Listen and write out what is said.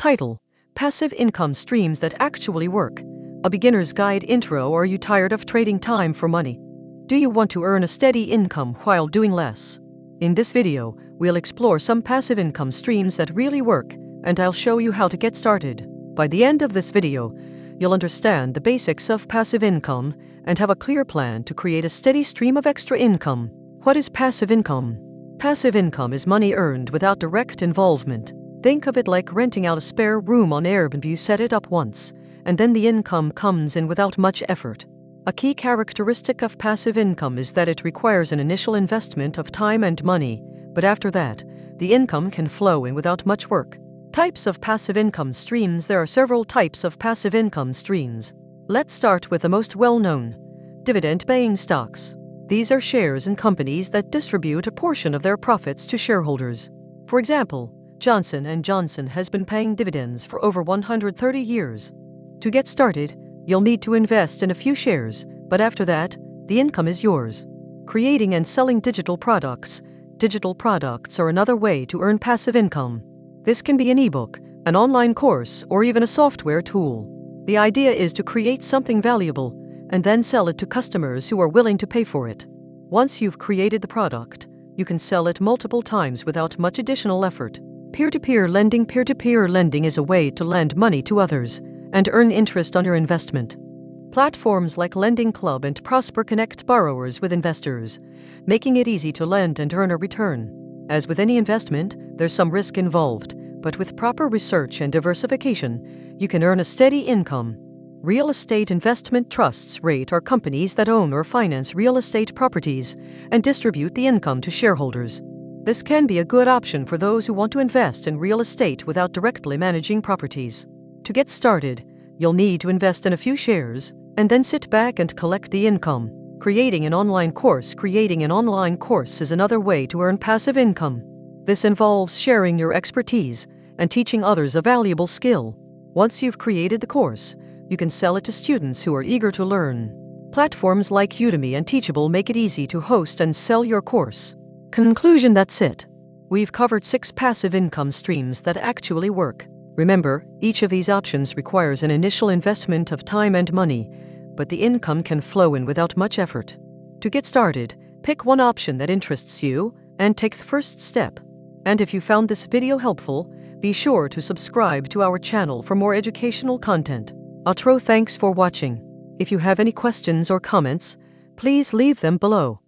Title: Passive Income Streams That Actually Work. A beginner's guide intro. Are you tired of trading time for money? Do you want to earn a steady income while doing less? In this video, we'll explore some passive income streams that really work, and I'll show you how to get started. By the end of this video, you'll understand the basics of passive income and have a clear plan to create a steady stream of extra income. What is passive income? Passive income is money earned without direct involvement. Think of it like renting out a spare room on Airbnb. You set it up once, and then the income comes in without much effort. A key characteristic of passive income is that it requires an initial investment of time and money, but after that, the income can flow in without much work. Types of passive income streams. There are several types of passive income streams. Let's start with the most well-known: dividend-paying stocks. These are shares in companies that distribute a portion of their profits to shareholders. For example, Johnson & Johnson has been paying dividends for over 130 years. To get started, you'll need to invest in a few shares, but after that, the income is yours. Creating and selling digital products. Digital products are another way to earn passive income. This can be an ebook, an online course, or even a software tool. The idea is to create something valuable and then sell it to customers who are willing to pay for it. Once you've created the product, you can sell it multiple times without much additional effort. Peer-to-peer lending. Peer-to-peer lending is a way to lend money to others and earn interest on your investment. Platforms like Lending Club and Prosper connect borrowers with investors, making it easy to lend and earn a return. As with any investment, there's some risk involved, but with proper research and diversification, you can earn a steady income. Real estate investment trusts. REIT are companies that own or finance real estate properties and distribute the income to shareholders. This can be a good option for those who want to invest in real estate without directly managing properties. To get started, you'll need to invest in a few shares and then sit back and collect the income. Creating an online course. Creating an online course is another way to earn passive income. This involves sharing your expertise and teaching others a valuable skill. Once you've created the course, you can sell it to students who are eager to learn. Platforms like Udemy and Teachable make it easy to host and sell your course. Conclusion: that's it. We've covered 6 passive income streams that actually work. Remember, each of these options requires an initial investment of time and money, but the income can flow in without much effort. To get started, pick one option that interests you and take the first step. And if you found this video helpful, be sure to subscribe to our channel for more educational content. Outro. Thanks for watching. If you have any questions or comments, please leave them below.